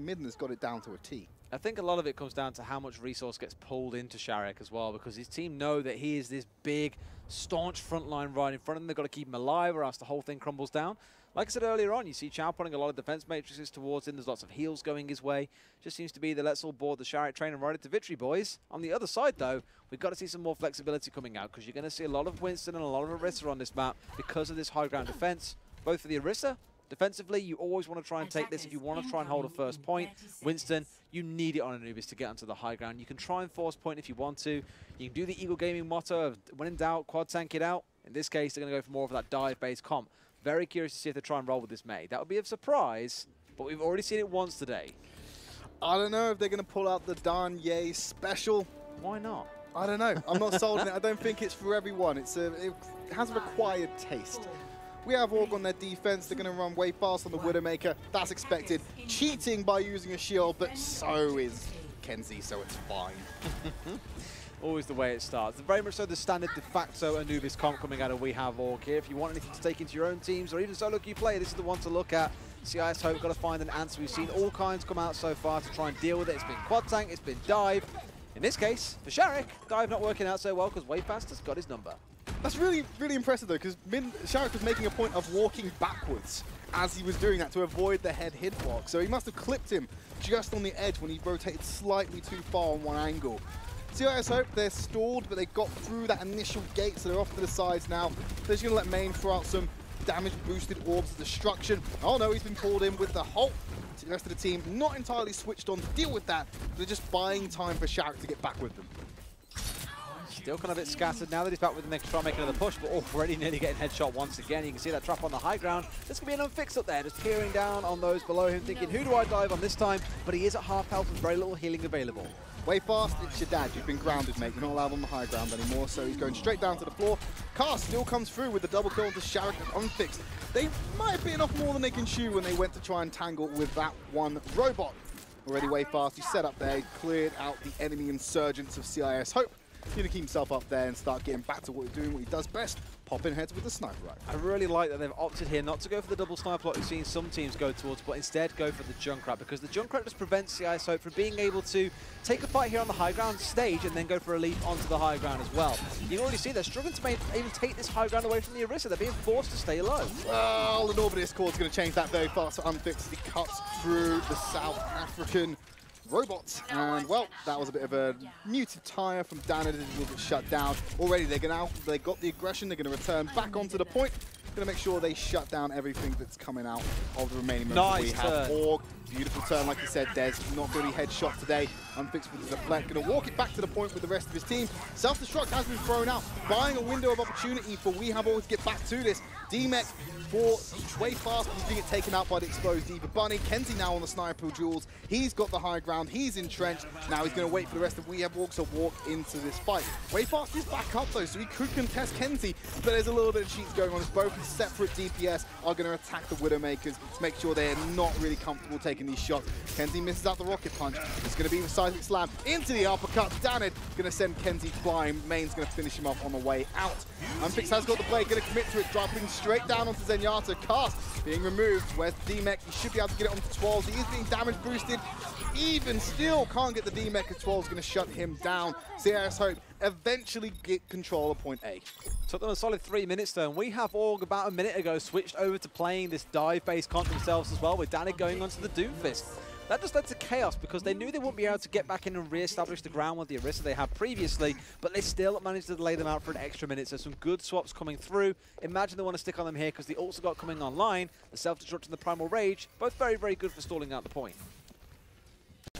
Midden has got it down to a T. I think a lot of it comes down to how much resource gets pulled into Sharek as well, because his team know that he is this big, staunch frontline right in front of them. They've got to keep him alive or else the whole thing crumbles down. Like I said earlier on, you see Chow putting a lot of defense matrices towards him. There's lots of heals going his way. Just seems to be the let's all board the Sharek train and ride it to victory, boys. On the other side, though, we've got to see some more flexibility coming out, because you're going to see a lot of Winston and a lot of Orisa on this map because of this high ground defense, both for the Orisa. Defensively, you always want to try and take this if you want to try and hold a first point. Winston, you need it on Anubis to get onto the high ground. You can try and force point if you want to. You can do the Eagle Gaming motto of when in doubt, quad tank it out. In this case, they're going to go for more of that dive-based comp. Very curious to see if they try and roll with this May. That would be a surprise, but we've already seen it once today. I don't know if they're going to pull out the Danye special. Why not? I don't know. I'm not sold on it. I don't think it's for everyone. It has a required taste. We have Org on their defense. They're going to run way fast on the Widowmaker. That's expected. Cheating by using a shield, but so is Kenzie, so it's fine. Always the way it starts. Very much so the standard de facto Anubis comp coming out of We Have Org here. If you want anything to take into your own teams or even solo queue play, this is the one to look at. CIS Hope got to find an answer. We've seen all kinds come out so far to try and deal with it. It's been quad tank, it's been dive. In this case, for Sharek, dive not working out so well because Wayfast has got his number. That's really, really impressive, though, because Sharek was making a point of walking backwards as he was doing that to avoid the head hitbox. So he must have clipped him just on the edge when he rotated slightly too far on one angle. CIS Hope, they're stalled, but they got through that initial gate, so they're off to the sides now. They're just going to let Main throw out some damage-boosted orbs of destruction. Oh no, he's been pulled in with the Holt. The rest of the team not entirely switched on to deal with that. They're just buying time for Sharek to get back with them. Still kind of a bit scattered now that he's back with the next try, making another push, but already nearly getting headshot once again. You can see that trap on the high ground. There's going to be an unfix up there, just peering down on those below him, thinking, who do I dive on this time? But he is at half health with very little healing available. Way fast, it's your dad. You've been grounded, mate. You're not allowed on the high ground anymore, so he's going straight down to the floor. Cast still comes through with the double kill into Sharek and unfixed. They might have bitten off more than they can chew when they went to try and tangle with that one robot. Already way fast, he's set up there, he cleared out the enemy insurgents of CIS Hope. He's going to keep himself up there and start getting back to what he's doing, what he does best, popping heads with the sniper rifle. I really like that they've opted here not to go for the double sniper like we've seen some teams go towards, but instead go for the Junkrat, because the Junkrat just prevents CIS Hope from being able to take a fight here on the high ground stage and then go for a leap onto the high ground as well. You can already see they're struggling to even take this high ground away from the Orisa. They're being forced to stay low. Well, the Northern Discord is going to change that very fast for unfixed. He cuts through the South African robots, and well, that was a bit of a muted tire from Dana. It will get shut down. Already they got the aggression. They're going to return back onto the point. Going to make sure they shut down everything that's coming out of the remaining members. We have Org. Beautiful turn, like you said, Des. Not going to be headshot today. Unfixed with the deflect. Going to walk it back to the point with the rest of his team. Self-destruct has been thrown out, buying a window of opportunity for We Have Org to get back to this. D-Mech for way fast, he's being taken out by the exposed Eva Bunny. Kenzie now on the sniper duels. He's got the high ground, he's entrenched. Now he's going to wait for the rest of We Have Org to walk into this fight. Way fast is back up though, so he could contest Kenzie, but there's a little bit of cheats going on as both separate DPS are going to attack the Widowmakers to make sure they're not really comfortable taking these shots. Kenzie misses out the rocket punch. It's going to be the seismic slam into the uppercut. Danid going to send Kenzie flying. Main's going to finish him off on the way out. Unfix has got the blade, going to commit to it, dropping straight down onto Zenyatta. Cast being removed. Where's D-Mech? He should be able to get it onto 12. He is being damage boosted. Even still can't get the D-Mech as 12 is going to shut him down. CIS Hope eventually get control of point A. Took them a solid 3 minutes though, and We Have Org about a minute ago switched over to playing this dive-based comp themselves as well, with Danik going onto the Doomfist. That just led to chaos because they knew they wouldn't be able to get back in and re-establish the ground with the Orisa they had previously, but they still managed to delay them out for an extra minute, so some good swaps coming through. Imagine they want to stick on them here because the ults got coming online, the self-destruct and the Primal Rage, both very, very good for stalling out the point.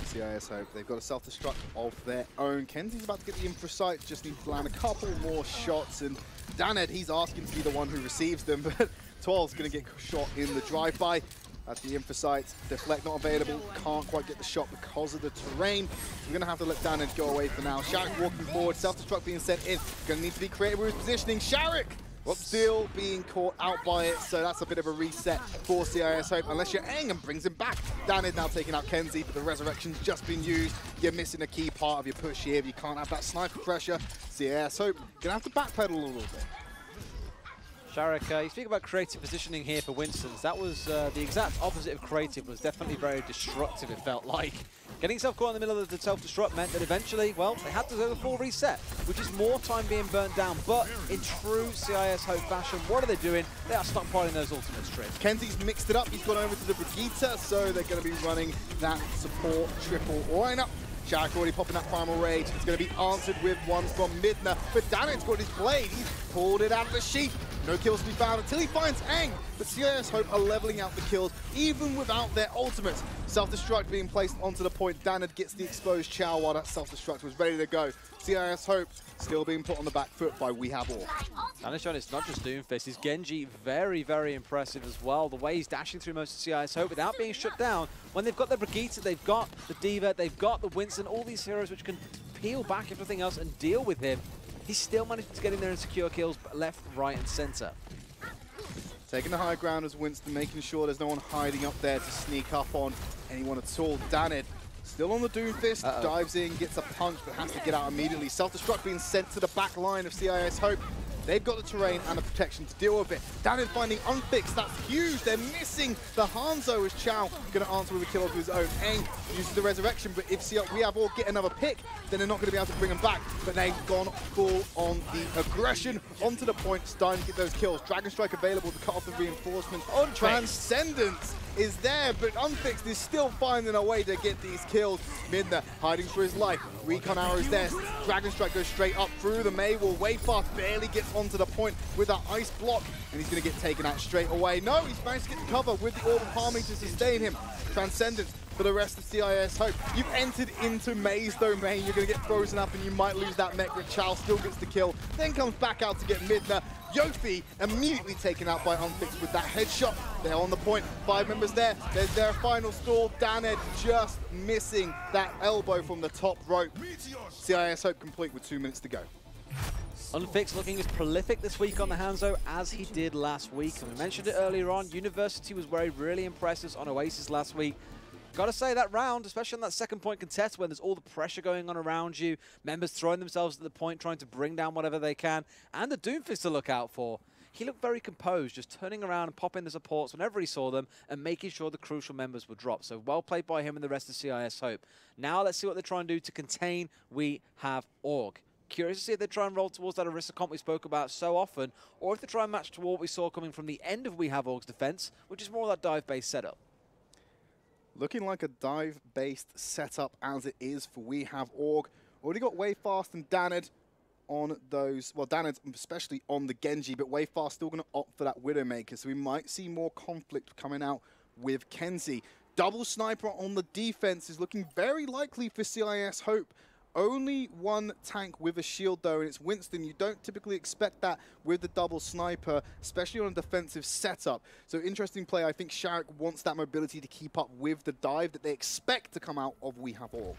CIS Hope, they've got a self-destruct of their own. Kenzie's about to get the infra just needs to land a couple more shots, and Daned, he's asking to be the one who receives them, but 12's going to get shot in the drive-by. That's the infra deflect not available, can't quite get the shot because of the terrain. We're going to have to let Daned go away for now. Sharek walking forward, self-destruct being sent in. Going to need to be creative with his positioning. Sharek! Still being caught out by it, so that's a bit of a reset for CIS Hope, unless you're Aang and brings him back. Danid now taking out Kenzie, but the resurrection's just been used. You're missing a key part of your push here. If you can't have that sniper pressure, CIS Hope gonna have to backpedal a little bit. Sharek, you speak about creative positioning here for Winston's. That was the exact opposite of creative, was definitely very destructive, it felt like. Getting himself caught in the middle of the self-destruct meant that eventually, well, they had to go the full reset, which is more time being burnt down. But in true CIS Hope fashion, what are they doing? They are stockpiling those ultimates, Tridd. Kenzie's mixed it up. He's gone over to the Brigitte, so they're going to be running that support triple lineup. Sharek already popping that Primal Rage. It's going to be answered with one from Midna. But Danet's got his blade. He's pulled it out of the sheath. No kills to be found until he finds Aang. But CIS Hope are leveling out the kills, even without their ultimates. Self-destruct being placed onto the point. Danet gets the exposed Chow while that self-destruct was ready to go. CIS Hope still being put on the back foot by We Have All. Danet's showing it's not just Doomfist. His Genji very, very impressive as well. The way he's dashing through most of CIS Hope without being shut down. When they've got the Brigitte, they've got the D.Va, they've got the Winston, all these heroes which can peel back everything else and deal with him. He's still managed to get in there and secure kills left, right, and center. Taking the high ground as Winston, making sure there's no one hiding up there to sneak up on anyone at all. Danet still on the Doomfist, dives in, gets a punch, but has to get out immediately. Self-destruct being sent to the back line of CIS Hope. They've got the terrain and the protection to deal with it. Danet finding unfixed, that's huge. They're missing the Hanzo as Chow going to answer with a kill of his own. Aang uses the resurrection, but if We Have All get another pick, then they're not going to be able to bring him back. But they've gone full on the aggression, onto the point, starting to get those kills. Dragon Strike available to cut off the reinforcements. On Transcendence is there, but Unfixed is still finding a way to get these kills. Midna hiding for his life. Recon arrows there. Dragon Strike goes straight up through the Maywall. Wayfast barely gets onto the point with that ice block, and he's going to get taken out straight away. No, he's managed to get the cover with the Orb of Harmony to sustain him. Transcendence for the rest of CIS Hope. You've entered into May's domain. You're going to get frozen up, and you might lose that mech, but Chow still gets the kill. Then comes back out to get Midna. Yofi immediately taken out by Unfixed with that headshot. They're on the point. 5 members there. There's their final stall. Danet just missing that elbow from the top rope. CIS Hope complete with 2 minutes to go. Unfixed looking as prolific this week on the Hanzo as he did last week. And we mentioned it earlier on, University was where he really impressed us on Oasis last week. Gotta say, that round, especially on that second point contest when there's all the pressure going on around you, members throwing themselves at the point, trying to bring down whatever they can, and the Doomfist to look out for. He looked very composed, just turning around and popping the supports whenever he saw them and making sure the crucial members were dropped. So well played by him and the rest of CIS Hope. Now let's see what they try and do to contain We Have Org. Curious to see if they try and roll towards that Orisa comp we spoke about so often, or if they try and match to what we saw coming from the end of We Have Org's defense, which is more of that dive-based setup. Looking like a dive-based setup as it is for We Have Org. Already got Wayfast and Danet on those, well, Danet especially on the Genji, but Wayfast still going to opt for that Widowmaker, so we might see more conflict coming out with Kenzie. Double sniper on the defense is looking very likely for CIS Hope. Only one tank with a shield though, and it's Winston. You don't typically expect that with the double sniper, especially on a defensive setup. So interesting play. I think Sharek wants that mobility to keep up with the dive that they expect to come out of We Have All.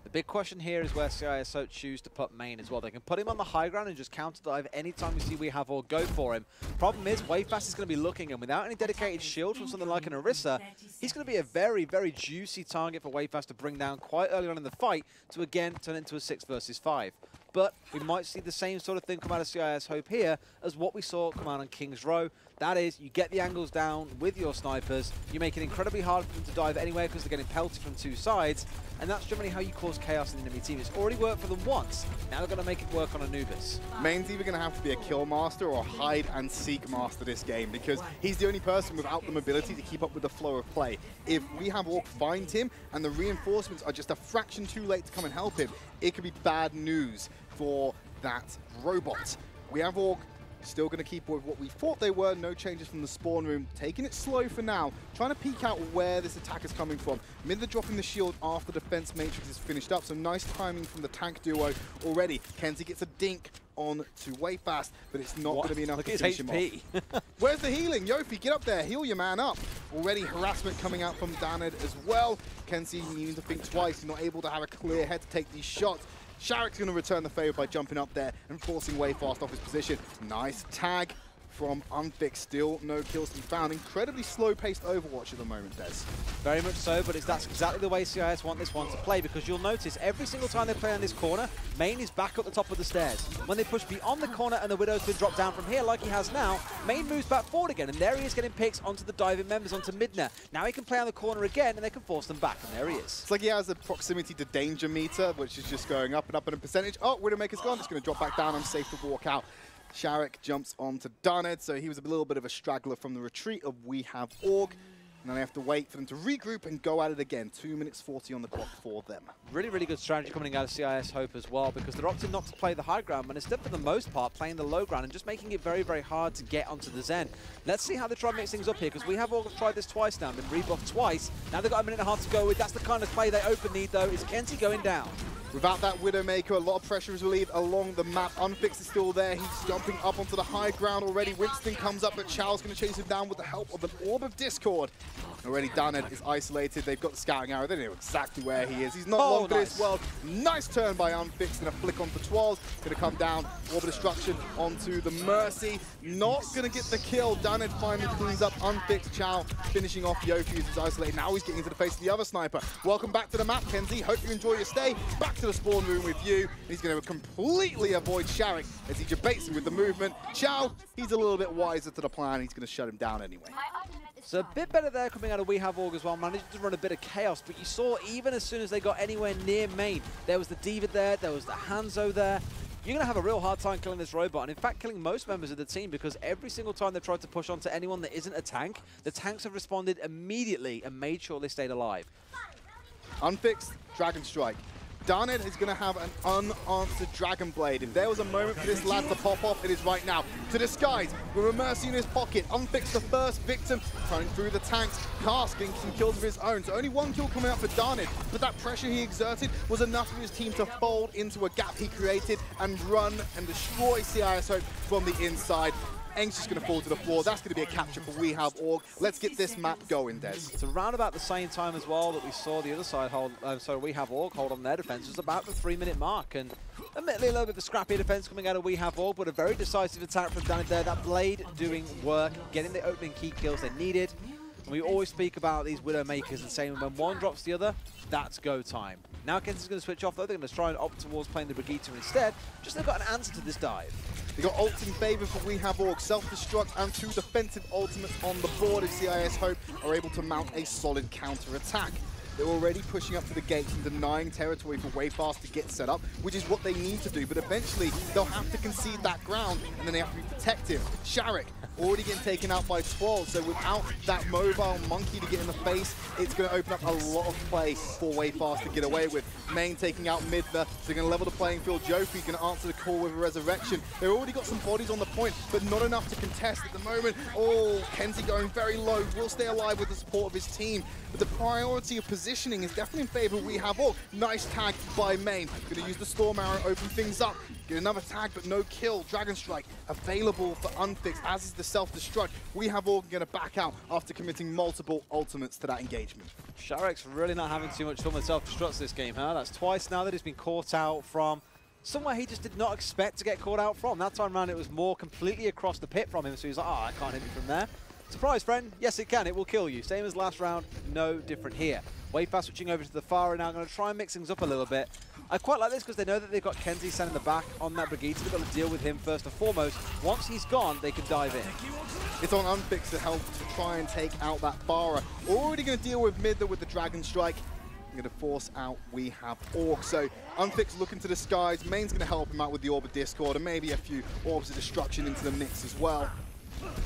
The big question here is where CIS Hope choose to put main as well. They can put him on the high ground and just counter dive anytime we see We Have All go for him. Problem is, Wayfast is going to be looking, and without any dedicated shield from something like an Orisa, he's going to be a very, very juicy target for Wayfast to bring down quite early on in the fight to again turn into a 6 versus 5. But we might see the same sort of thing come out of CIS Hope here as what we saw come out on King's Row. That is, you get the angles down with your snipers, you make it incredibly hard for them to dive anywhere because they're getting pelted from 2 sides, and that's generally how you cause chaos in the enemy team. It's already worked for them once, now they're going to make it work on Anubis. Main's either going to have to be a kill master or a hide and seek master this game, because he's the only person without the mobility to keep up with the flow of play. If We Have Orc find him and the reinforcements are just a fraction too late to come and help him, it could be bad news for that robot. We Have Orc still going to keep with what we thought they were. No changes from the spawn room. Taking it slow for now. Trying to peek out where this attack is coming from. Midler dropping the shield after the defense matrix is finished up. So nice timing from the tank duo already. Kenzie gets a dink on to Wayfast, but it's not going to be enough to finish him off. Where's the healing? Yofi, get up there. Heal your man up. Already harassment coming out from Danet as well. Kenzie needing to think twice. He's not able to have a clear head to take these shots. Sharek's going to return the favor by jumping up there and forcing Wayfast off his position. Nice tag from Unfix. Still no kills to be found. Incredibly slow-paced Overwatch at the moment, Des. Very much so, but that's exactly the way CIS want this one to play, because you'll notice every single time they play on this corner, Main is back up the top of the stairs. When they push beyond the corner and the Widow's been dropped down from here like he has now, Main moves back forward again, and there he is getting picks onto the diving members, onto Midna. Now he can play on the corner again, and they can force them back, and there he is. It's like he has a proximity to danger meter, which is just going up and up in a percentage. Oh, Widowmaker's gone, just going to drop back down. I'm safe to walk out. Sharek jumps onto Dunned, so he was a little bit of a straggler from the retreat of We Have Org. And then they have to wait for them to regroup and go at it again. 2 minutes 40 on the clock for them. Really, really good strategy coming out of CIS Hope as well, because they're opting not to play the high ground, but instead, for the most part, playing the low ground and just making it very, very hard to get onto the Zen. Let's see how they try and mix things up here, because We Have Org have tried this twice now, been rebuffed twice. Now they've got a minute and a half to go with. That's the kind of play they open need, though. Is Kenzie going down? Without that Widowmaker, a lot of pressure is relieved along the map. Unfix is still there. He's jumping up onto the high ground already. Winston comes up, but Chow's going to chase him down with the help of an Orb of Discord. Already Dunned is isolated. They've got the scouting arrow. They know exactly where he is. He's not long for this world. Nice turn by Unfix. And a flick on for Twals. Going to come down. Orb of Destruction onto the Mercy. Not going to get the kill. Dunned finally cleans up Unfix. Chow finishing off Yofi, who's isolated. Now he's getting into the face of the other sniper. Welcome back to the map, Kenzie. Hope you enjoy your stay. Back to the spawn room with you. He's going to completely avoid Sharek as he debates him with the movement. Chow, he's a little bit wiser to the plan. He's going to shut him down anyway. So a bit better there coming out of We Have Org as well, managed to run a bit of chaos, but you saw even as soon as they got anywhere near Main, there was the Diva there was the Hanzo there. You're going to have a real hard time killing this robot, and in fact killing most members of the team, because every single time they've tried to push onto anyone that isn't a tank, the tanks have responded immediately and made sure they stayed alive. Unfixed, Dragon Strike. Dunned is going to have an unanswered Dragon Blade. If there was a moment for this lad to pop off, it is right now. To disguise, with a Mercy in his pocket. Unfixed, the first victim, running through the tanks. Cast getting some kills of his own. So only one kill coming out for Dunned, but that pressure he exerted was enough for his team to fold into a gap he created and run and destroy CIS Hope from the inside. Eng's just going to fall to the floor. That's going to be a capture for We Have Org. Let's get this map going, Des. It's around about the same time as well that we saw the other side hold, so We Have Org hold on their defense. It was about the 3-minute mark, and admittedly a little bit of a scrappy defense coming out of We Have Org, but a very decisive attack from Dunned there. That Blade doing work, getting the opening key kills they needed. And we always speak about these Widowmakers and saying when one drops the other, that's go time. Now Kenzie's going to switch off though. They're going to try and opt towards playing the Brigitte instead. Just they've got an answer to this dive. They got ults in favour for We Have Org, self-destruct and 2 defensive ultimates on the board if CIS Hope are able to mount a solid counter-attack. They're already pushing up to the gates and denying territory for Wayfast to get set up, which is what they need to do, but eventually they'll have to concede that ground and then they have to be protective. Sharek already getting taken out by 12, so without that mobile monkey to get in the face, it's going to open up a lot of play for Wayfast to get away with. Main taking out Midna, so they're going to level the playing field. Jofi's going to answer the call with a resurrection. They've already got some bodies on the point, but not enough to contest at the moment. Oh, Kenzie going very low, will stay alive with the support of his team, but the priority of positioning is definitely in favour of We Have Org. Nice tag by Main. Going to use the Storm Arrow, open things up. Get another tag, but no kill. Dragon Strike available for Unfix, as is the self-destruct. We Have Org going to back out after committing multiple ultimates to that engagement. Sharek's really not having too much fun with self-destructs this game, huh? That's twice now that he's been caught out from somewhere he just did not expect to get caught out from. That time around it was more completely across the pit from him, so he was like, oh, I can't hit you from there. Surprise, friend. Yes, it can. It will kill you. Same as last round. No different here. Wayfast switching over to the Farah now. Going to try and mix things up a little bit. I quite like this because they know that they've got Kenzie standing in the back on that Brigitte. They've got to deal with him first and foremost. Once he's gone, they can dive in. It's on Unfix to help to try and take out that Farah. Already going to deal with Midna with the Dragon Strike. Going to force out We Have Org. So Unfix looking to the skies. Main's going to help him out with the Orb of Discord and maybe a few Orbs of Destruction into the mix as well.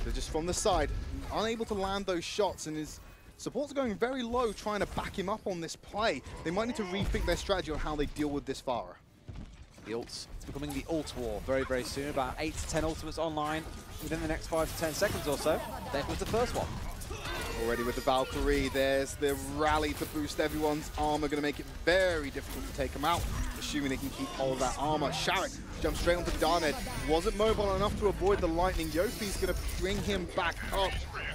They're just from the side, unable to land those shots, and his supports are going very low, trying to back him up on this play. They might need to rethink their strategy on how they deal with this Farah. The ults. It's becoming the ult war very, very soon. About 8 to 10 ultimates online within the next 5 to 10 seconds or so. There was the first one. Already with the Valkyrie, there's the rally to boost everyone's armor, going to make it very difficult to take him out, assuming they can keep hold of that armor. Sharek jumps straight onto Dunned. Wasn't mobile enough to avoid the lightning. Yofi's going to bring him back up.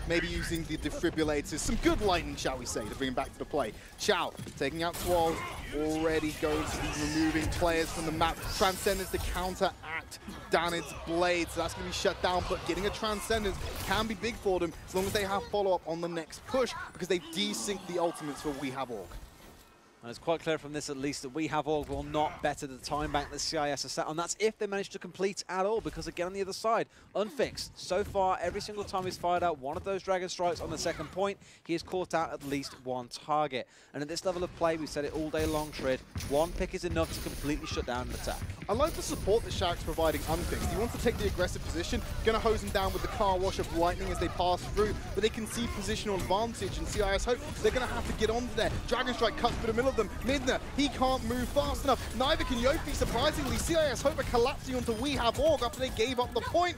maybe using the defibrillators. Some good lightning, shall we say, to bring him back to the play. Chow taking out Twal, already going to be removing players from the map. Transcendence to counteract Danid's blade, so that's going to be shut down, but getting a Transcendence can be big for them as long as they have follow-up on the next push, because they've desynced the ultimates for We Have Org. And it's quite clear from this, at least, that We Have Org will not better the time bank that CIS has set on. That's if they manage to complete at all, because again, on the other side, Unfixed. So far, every single time he's fired out one of those Dragon Strikes on the second point, he has caught out at least one target. And at this level of play, we've said it all day long, Tridd, one pick is enough to completely shut down an attack. I like the support that Sharik's providing Unfixed. He wants to take the aggressive position, going to hose him down with the car wash of lightning as they pass through, but they can see positional advantage, and CIS Hope, they're going to have to get onto there. Dragon Strike cuts through the middle of them. Midna, he can't move fast enough. Neither can Yofi, surprisingly. CIS Hope are collapsing onto We Have Org after they gave up the point.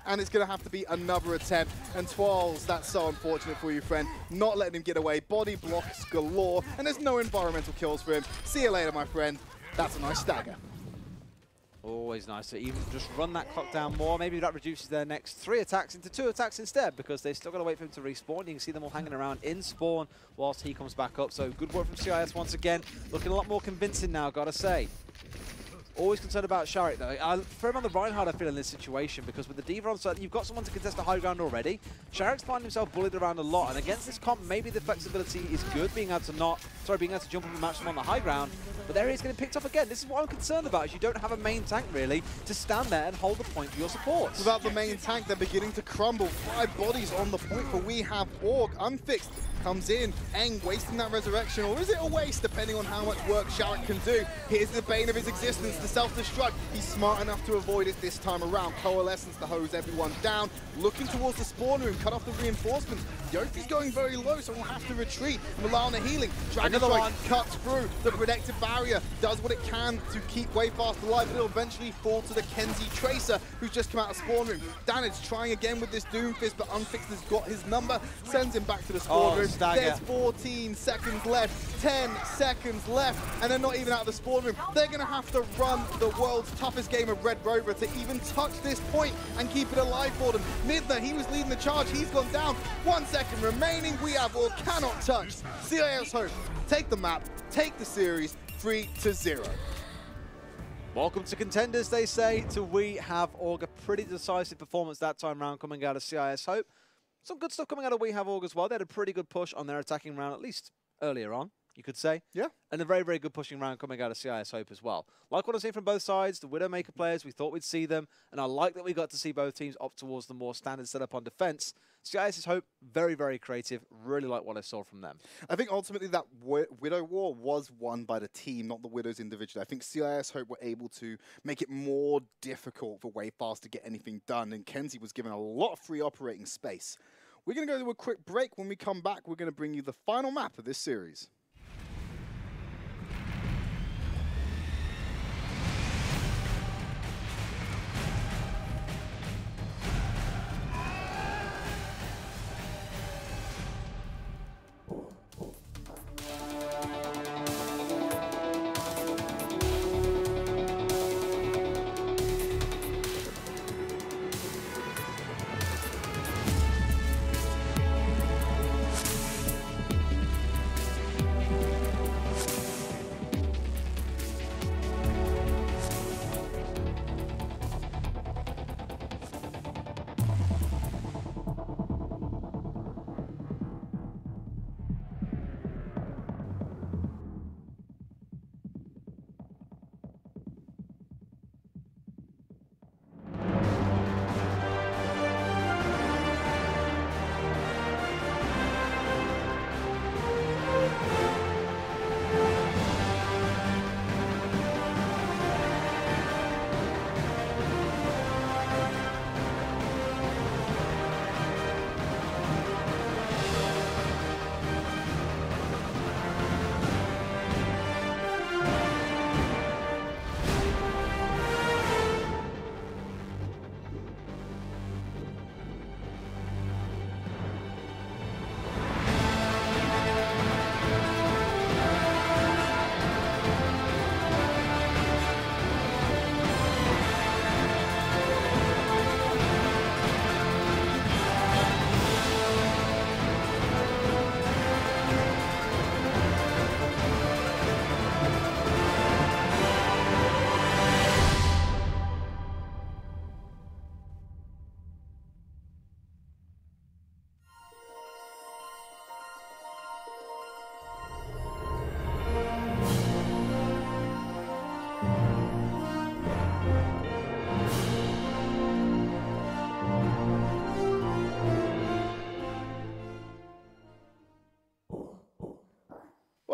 And it's going to have to be another attempt. And Twals, that's so unfortunate for you, friend. Not letting him get away. Body blocks galore. And there's no environmental kills for him. See you later, my friend. That's a nice stagger. Always nice to even just run that clock down more. Maybe that reduces their next 3 attacks into 2 attacks instead, because they've still got to wait for him to respawn. You can see them all hanging around in spawn whilst he comes back up. So good work from CIS once again. Looking a lot more convincing now, gotta say. Always concerned about Sharik, though. I throw him on the Reinhardt, I feel, in this situation, because with the Diva on side, you've got someone to contest the high ground already. Sharik's finding himself bullied around a lot, and against this comp, maybe the flexibility is good, being able to jump up and match them on the high ground, but there he is getting picked up again. This is what I'm concerned about, is you don't have a main tank, really, to stand there and hold the point for your supports. Without the main tank, they're beginning to crumble. 5 bodies on the point for We Have Org. Unfixed comes in, Eng wasting that resurrection, or is it a waste, depending on how much work Sharik can do. Here's the bane of his existence, the self-destruct. He's smart enough to avoid it this time around. Coalescence to hose everyone down, looking towards the spawn room, cut off the reinforcements. Yofi's going very low, so we'll have to retreat and rely on the healing. Dragon Strike cuts through the protective barrier, does what it can to keep Wayfast alive, but it'll eventually fall to the Kenzie Tracer, who's just come out of spawn room. Danid's trying again with this Doomfist, but Unfixed has got his number, sends him back to the spawn room. Stagger. There's 14 seconds left, 10 seconds left, and they're not even out of the spawn room. They're going to have to run the world's toughest game of Red Rover to even touch this point and keep it alive for them. Midna, he was leading the charge, he's gone down. 1 second remaining, We Have Org cannot touch. CIS Hope, take the map, take the series, 3-0. Welcome to Contenders, they say, to We Have Org. A pretty decisive performance that time round coming out of CIS Hope. Some good stuff coming out of We Have Org as well. They had a pretty good push on their attacking round, at least earlier on, you could say. Yeah. And a very, very good pushing round coming out of CIS Hope as well. Like what I've seen from both sides, the Widowmaker players, we thought we'd see them, and I like that we got to see both teams opt towards the more standard setup on defense. CIS Hope, very, very creative. Really like what I saw from them. I think ultimately that Widow War was won by the team, not the Widows individually. I think CIS Hope were able to make it more difficult for Wayfast to get anything done, and Kenzie was given a lot of free operating space. We're going to go to a quick break. When we come back, we're going to bring you the final map of this series.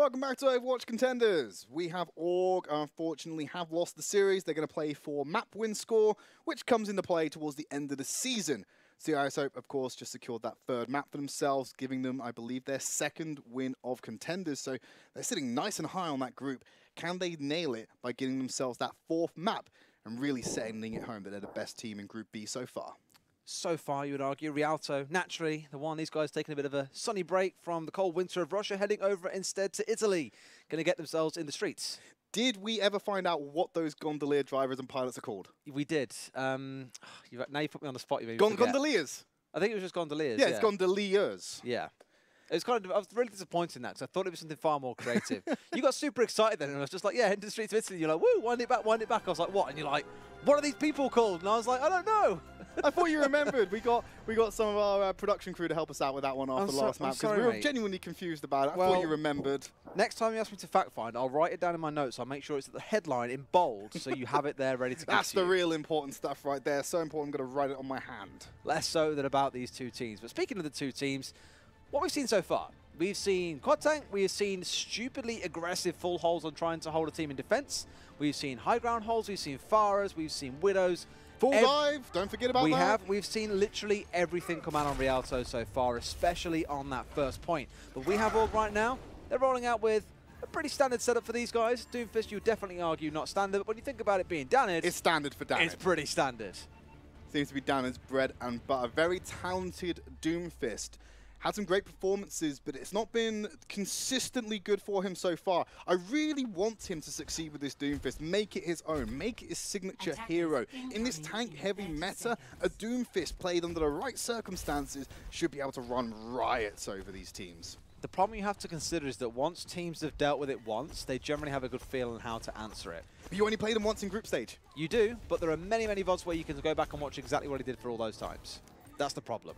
welcome back to Overwatch Contenders. We have Org, unfortunately, have lost the series. They're going to play for map win score, which comes into play towards the end of the season. CIS Hope, of course, just secured that third map for themselves, giving them, I believe, their second win of Contenders. So they're sitting nice and high on that group. Can they nail it by getting themselves that fourth map and really sending it home that they're the best team in Group B so far? So far, you would argue, Rialto, naturally, the one, these guys taking a bit of a sunny break from the cold winter of Russia, heading over instead to Italy, going to get themselves in the streets. Did we ever find out what those gondolier drivers and pilots are called? We did. Now you put me on the spot. You Gondoliers? I think it was just gondoliers. Yeah, it's gondoliers. Yeah. It was kind of, I was really disappointed in that because I thought it was something far more creative. You got super excited then and I was just like, yeah, into the streets of Italy. You're like, woo, wind it back, wind it back. I was like, what? And you're like, what are these people called? And I was like, I don't know. I thought you remembered. We got some of our production crew to help us out with that one after the last map because we were genuinely confused about it. I thought you remembered. Next time you ask me to fact find, I'll write it down in my notes. I'll make sure it's at the headline in bold so you have it there ready to go. That's the real important stuff right there. So important, I'm going to write it on my hand. Less so than about these two teams. But speaking of the two teams, what we've seen so far, we've seen Quad Tank, we have seen stupidly aggressive full holds on trying to hold a team in defense. We've seen high ground holds, we've seen Faras, we've seen Widows. Full dive, don't forget about that. We've seen literally everything come out on Rialto so far, especially on that first point. But we have Org right now, they're rolling out with a pretty standard setup for these guys. Doomfist, you would definitely argue not standard, but when you think about it being Danid, it's standard for Danid. It's pretty standard. Seems to be Danid's bread and butter. Very talented Doomfist. Had some great performances, but it's not been consistently good for him so far. I really want him to succeed with this Doomfist, make it his own, make it his signature hero. In this tank-heavy meta, a Doomfist played under the right circumstances should be able to run riots over these teams. The problem you have to consider is that once teams have dealt with it once, they generally have a good feel on how to answer it. But you only played them once in group stage. You do, but there are many, many VODs where you can go back and watch exactly what he did for all those times. That's the problem.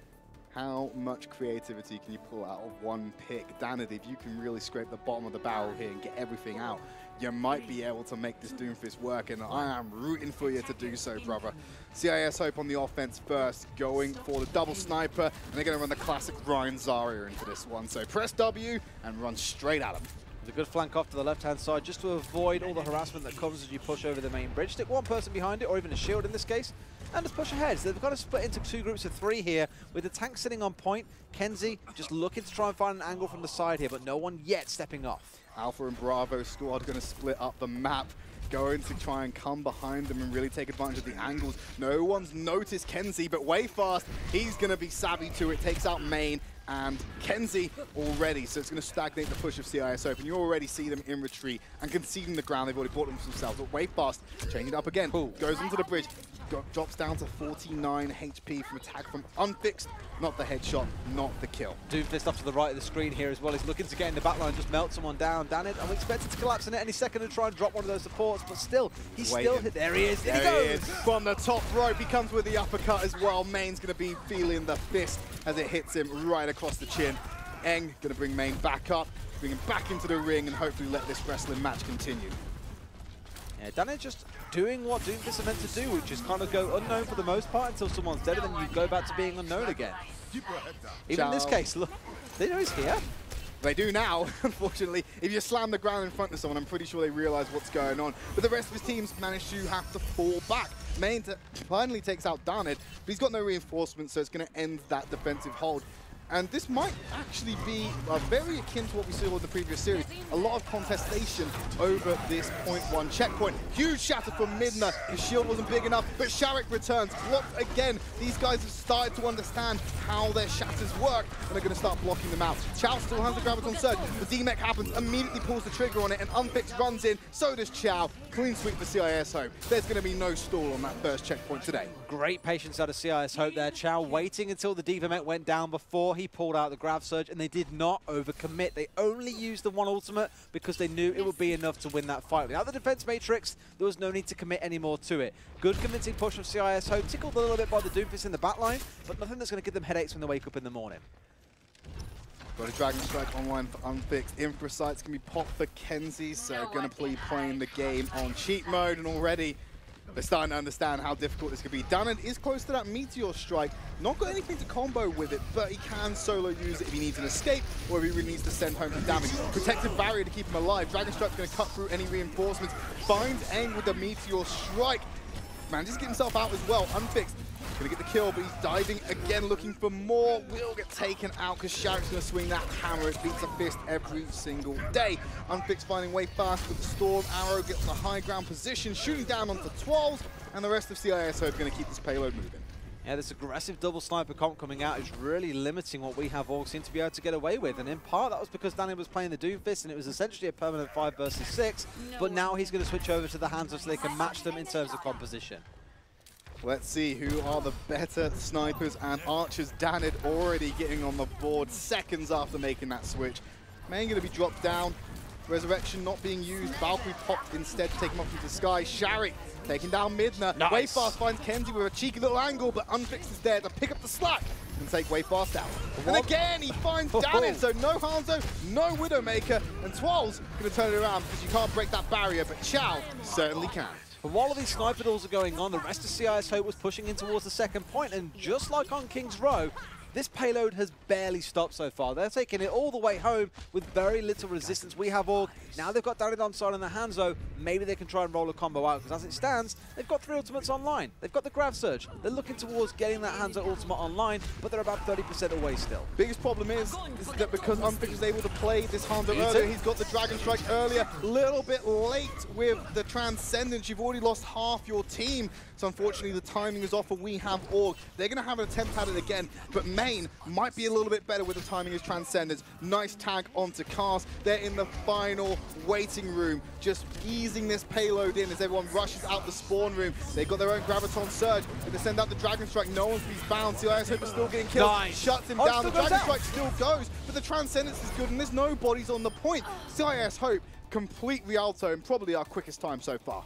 How much creativity can you pull out of one pick? Danid, if you can really scrape the bottom of the barrel here and get everything out, you might be able to make this Doomfist work, and I am rooting for you to do so, brother. CIS Hope on the offense first, going for the double sniper, and they're going to run the classic Ryan Zarya into this one. So press W and run straight at him. With a good flank off to the left-hand side, just to avoid all the harassment that comes as you push over the main bridge. Stick one person behind it, or even a shield in this case, and just push ahead. So they've got to split into two groups of three here, with the tank sitting on point. Kenzie just looking to try and find an angle from the side here, but no one yet stepping off. Alpha and Bravo squad going to split up the map, going to try and come behind them and really take advantage of the angles. No one's noticed Kenzie, but way fast, he's going to be savvy to it, takes out main, and Kenzie already, so it's going to stagnate the push of CIS Open. You already see them in retreat and conceding the ground. They've already bought them themselves, but way fast, changing it up again. Goes onto the bridge, drops down to 49 HP from a tag from Unfixed. Not the headshot, not the kill. Doomfist up to the right of the screen here as well. He's looking to get in the backline, just melt someone down. Danid, I'm expected to collapse in it any second and try and drop one of those supports, but still, he's still hit. There he is. There he goes. From the top rope, he comes with the uppercut as well. Main's going to be feeling the fist as it hits him right across the chin. Eng going to bring Main back up, bring him back into the ring, and hopefully let this wrestling match continue. Yeah, Danid just doing what Doomfist are meant to do, which is kind of go unknown for the most part until someone's dead, and then you go back to being unknown again. Even in this case, look, they know he's here. They do now, unfortunately. If you slam the ground in front of someone, I'm pretty sure they realize what's going on. But the rest of his teams managed to have to fall back. Main finally takes out Danid, but he's got no reinforcements, so it's going to end that defensive hold. And this might actually be very akin to what we saw in the previous series. A lot of contestation over this .1 checkpoint. Huge shatter from Midna. His shield wasn't big enough, but Sharek returns. Blocked again. These guys have started to understand how their shatters work, and they're going to start blocking them out. Chow still has the Graviton Surge. The D-Mech happens, immediately pulls the trigger on it, and Unfixed runs in. So does Chow. Clean sweep for CIS Hope. There's going to be no stall on that first checkpoint today. Great patience out of CIS Hope there. Chow waiting until the D-Mech went down before he pulled out the Grav Surge, and they did not overcommit. They only used the one ultimate because they knew it would be enough to win that fight. Without the defense matrix, there was no need to commit any more to it. Good convincing push from CIS Hope, tickled a little bit by the Doomfist in the backline, but nothing that's going to give them headaches when they wake up in the morning. Got a Dragon Strike online for Unfixed. Infrasight's going to be popped for Kenzie, so going to be playing the game on cheat mode, and already They're starting to understand how difficult this could be. Danad is close to that Meteor Strike. Not got anything to combo with it, but he can solo use it if he needs an escape or if he really needs to send home some damage. Protective barrier to keep him alive. Dragon Strike's going to cut through any reinforcements. Finds aim with the Meteor Strike. Manages to get himself out as well, unfixed. Gonna get the kill, but he's diving again, looking for more. Will get taken out because Sharik's gonna swing that hammer. It beats a fist every single day. Unfixed finding way fast with the Storm Arrow, gets the high ground position, shooting down onto 12s, and the rest of CIS Hope gonna keep this payload moving. Yeah, this aggressive double sniper comp coming out is really limiting what we have OWC to be able to get away with. And in part, that was because Danny was playing the Doomfist, and it was essentially a permanent 5 versus 6. But now he's going to switch over to the Hanzo so they can match them in terms of composition. Let's see who are the better snipers and archers. Danad already getting on the board seconds after making that switch. Main going to be dropped down. Resurrection not being used. Valkyrie popped instead to take him up into the sky. Sharik taking down Midna. Nice. Wayfast finds Kenzie with a cheeky little angle, but Unfixed is there to pick up the slack and take Wayfast out. And again, he finds Danad, so no Hanzo, no Widowmaker, and 12's going to turn it around because you can't break that barrier, but Chow certainly can. But while all these sniper duels are going on, the rest of CIS Hope was pushing in towards the second point, and just like on King's Row, this payload has barely stopped so far. They're taking it all the way home with very little resistance. We have all. Now they've got Danad on side in the Hanzo. Maybe they can try and roll a combo out, because as it stands, they've got 3 ultimates online. They've got the Grav Surge. They're looking towards getting that Hanzo ultimate online, but they're about 30% away still. Biggest problem is that because Unfixed is able to play this Hanzo earlier, he's got the Dragon Strike earlier, little bit late with the Transcendence. You've already lost half your team. So unfortunately, the timing is off, and we have Org. They're going to have an attempt at it again, but Main might be a little bit better with the timing as Transcendence. Nice tag onto Cast. They're in the final waiting room, just easing this payload in as everyone rushes out the spawn room. They've got their own Graviton Surge. They're going to send out the Dragon Strike. No one's being bound. CIS Hope is still getting killed. Nice. Shuts him down. The Dragon Strike still goes, but the Transcendence is good, and there's no bodies on the point. CIS Hope, complete Rialto, and probably our quickest time so far.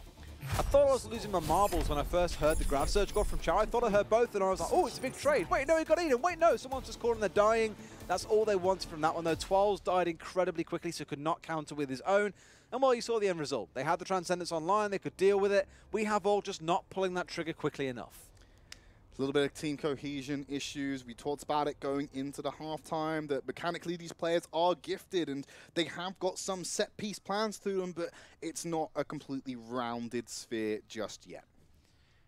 I thought I was losing my marbles when I first heard the Grav Surge go from Chow. I thought I heard both, and I was like, oh, it's a big trade. Wait, no, he got eaten. Wait, no, someone's just calling, they're dying. That's all they wanted from that one, though. 12's died incredibly quickly, so could not counter with his own. And well, you saw the end result. They had the Transcendence online. They could deal with it. We have all just not pulling that trigger quickly enough. A little bit of team cohesion issues. We talked about it going into the halftime, that mechanically these players are gifted and they have got some set piece plans to them, but it's not a completely rounded sphere just yet.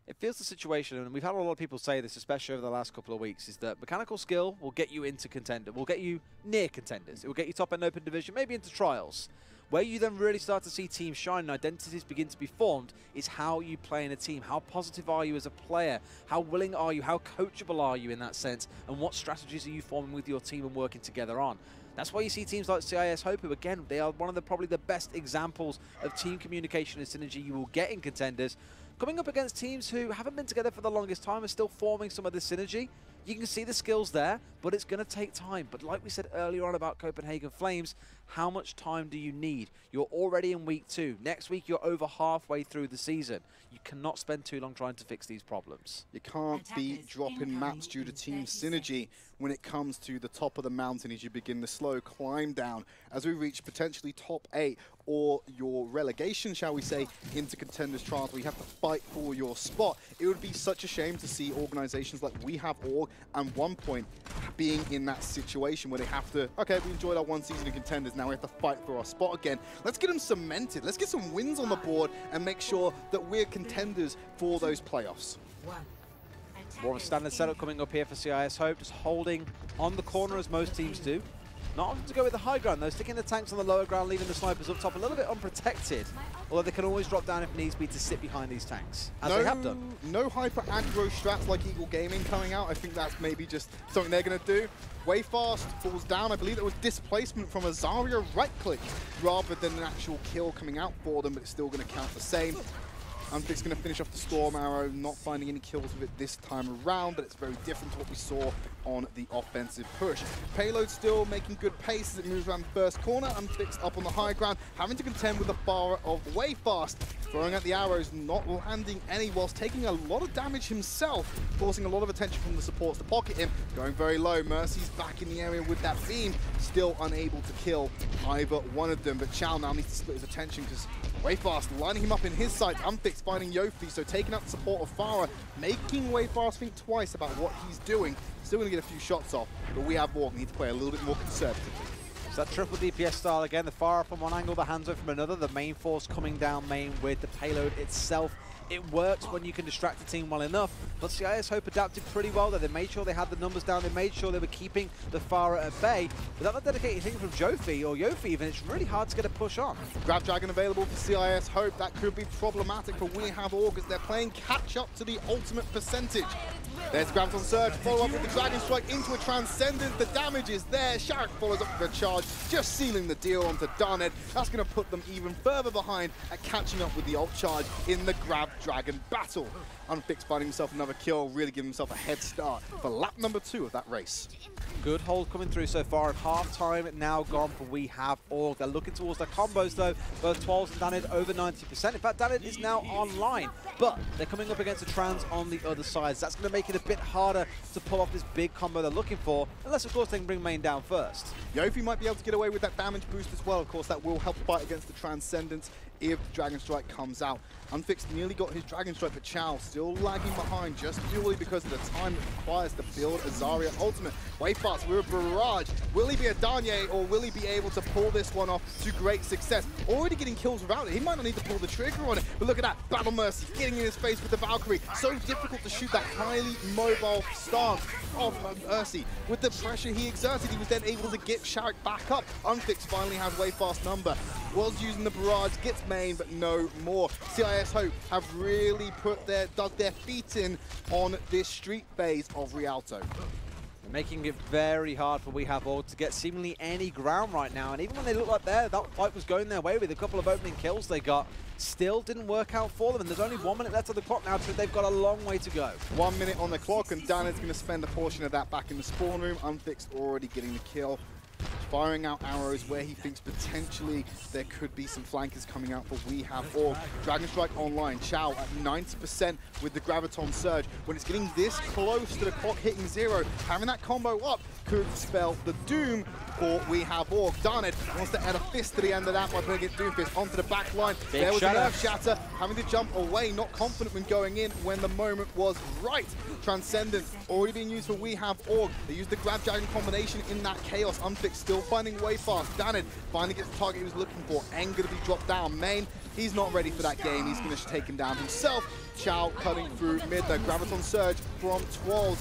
It feels the situation, and we've had a lot of people say this, especially over the last couple of weeks, is that mechanical skill will get you into contender, will get you near contenders. It will get you top end open division, maybe into trials. Where you then really start to see teams shine and identities begin to be formed is how you play in a team. How positive are you as a player? How willing are you? How coachable are you in that sense? And what strategies are you forming with your team and working together on? That's why you see teams like CIS Hope, who again, they are one of the probably the best examples of team communication and synergy you will get in contenders. Coming up against teams who haven't been together for the longest time are still forming some of this synergy. You can see the skills there, but it's going to take time. But like we said earlier on about Copenhagen Flames, how much time do you need? You're already in week 2. Next week, you're over halfway through the season. You cannot spend too long trying to fix these problems. You can't be dropping maps due to team synergy when it comes to the top of the mountain as you begin the slow climb down. As we reach potentially top 8 or your relegation, shall we say, into Contenders Trials, where you have to fight for your spot. It would be such a shame to see organizations like We Have Org and 1Point being in that situation where they have to, okay, we enjoyed our one season in Contenders, now we have to fight for our spot again. Let's get them cemented. Let's get some wins on the board and make sure that we're contenders for those playoffs. More of a standard setup coming up here for CIS Hope, just holding on the corner as most teams do. Not opting to go with the high ground though, sticking the tanks on the lower ground, leaving the snipers up top a little bit unprotected. Although they can always drop down if needs be to sit behind these tanks, as they have done. No hyper aggro strats like Eagle Gaming coming out. I think that's maybe just something they're going to do. Wayfast falls down. I believe it was displacement from a Zarya right click rather than an actual kill coming out for them, but it's still going to count the same. Unfixed going to finish off the Storm Arrow, not finding any kills with it this time around, but it's very different to what we saw on the offensive push. Payload still making good pace as it moves around the first corner. Unfixed up on the high ground, having to contend with the bar of Wayfast, throwing out the arrows, not landing any, whilst taking a lot of damage himself, forcing a lot of attention from the supports to pocket him. Going very low, Mercy's back in the area with that beam, still unable to kill either one of them, but Chow now needs to split his attention because Way fast, lining him up in his sight. Unfixed finding Yofi, so taking out the support of Farah, making Way fast think twice about what he's doing. Still going to get a few shots off, but we have Morgan. Need to play a little bit more conservatively. So that triple DPS style again, the Farah from one angle, the Hanzo from another, the main force coming down main with the payload itself. It works when you can distract the team well enough, but CIS Hope adapted pretty well there. They made sure they had the numbers down, they made sure they were keeping the Farah at bay. Without the dedicated thing from Jofi, or Yofi even, it's really hard to get a push on. Grab Dragon available for CIS Hope. That could be problematic, but we have August. They're playing catch up to the ultimate percentage. There's Graviton Surge, follow up with the Dragon Strike into a Transcendence. The damage is there. Sharek follows up with a charge, just sealing the deal onto Darned. That's going to put them even further behind at catching up with the ult charge in the Grab Dragon battle. Unfixed finding himself another kill, really giving himself a head start for lap number 2 of that race. Good hold coming through so far, and half-time now gone for We Have Org. They're looking towards their combos though, both Twals and Danid over 90%. In fact, Danid is now online, but they're coming up against a Trans on the other side. So that's going to make it a bit harder to pull off this big combo they're looking for, unless of course they can bring main down first. Yofi might be able to get away with that damage boost as well. Of course, that will help fight against the Transcendence if the Dragon Strike comes out. Unfixed nearly got his Dragon Strike, but Chow still lagging behind just purely because of the time it requires to build a Zarya ultimate. Way fast, we're a barrage. Will he be a Danye, or will he be able to pull this one off to great success? Already getting kills without it. He might not need to pull the trigger on it, but look at that. Battle Mercy getting in his face with the Valkyrie. So difficult to shoot that highly mobile stance of Mercy. With the pressure he exerted, he was then able to get Sharek back up. Unfixed finally has Way fast number. Was using the barrage, gets main, but no more. CIS Hope have really dug their feet in on this street phase of Rialto. They're making it very hard for We Have Org to get seemingly any ground right now, and even when they look like that fight was going their way with a couple of opening kills they got, still didn't work out for them, and there's only 1 minute left on the clock now, so they've got a long way to go. 1 minute on the clock, and Dan's going to spend a portion of that back in the spawn room. Unfixed already getting the kill, firing out arrows where he thinks potentially there could be some flankers coming out for We Have Org. Dragon Strike online, Chow at 90% with the Graviton Surge. When it's getting this close to the clock hitting 0, having that combo up could spell the doom for We Have Org. Darned wants to add a fist to the end of that by putting it Doomfist onto the back line. There was an Earth Shatter, having to jump away, not confident when going in when the moment was right. Transcendence already being used for We Have Org. They used the Grab Dragon combination in that chaos. Unfixed still finding Way fast. Danid finally gets the target he was looking for. Aang going to be dropped down main. He's not ready for that game. He's going to take him down himself. Chow cutting through mid. The Graviton Surge from Twals.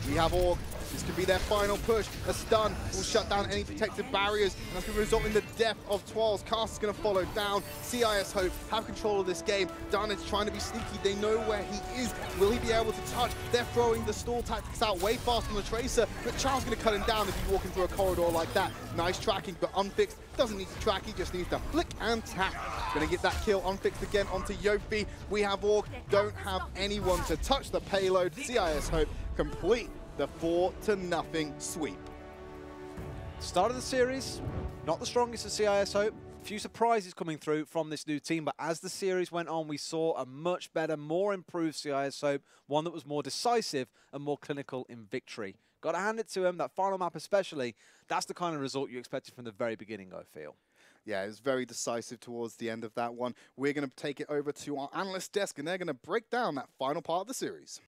We Have Org. This could be their final push. A stun will shut down any protective barriers, and that's going to result in the death of Twals. Cast is going to follow down. CIS Hope have control of this game. Darned's trying to be sneaky. They know where he is. Will he be able to touch? They're throwing the stall tactics out Way fast on the Tracer, but Chow's going to cut him down if he's walking through a corridor like that. Nice tracking, but Unfixed doesn't need to track. He just needs to flick and tap. Going to get that kill. Unfixed again onto Yofi. We Have Org don't have anyone to touch the payload. CIS Hope complete the 4-0 sweep. Start of the series, not the strongest of CIS Hope. A few surprises coming through from this new team, but as the series went on, we saw a much better, more improved CIS Hope, one that was more decisive and more clinical in victory. Got to hand it to him, that final map especially, that's the kind of result you expected from the very beginning, I feel. Yeah, it was very decisive towards the end of that one. We're going to take it over to our analyst desk, and they're going to break down that final part of the series.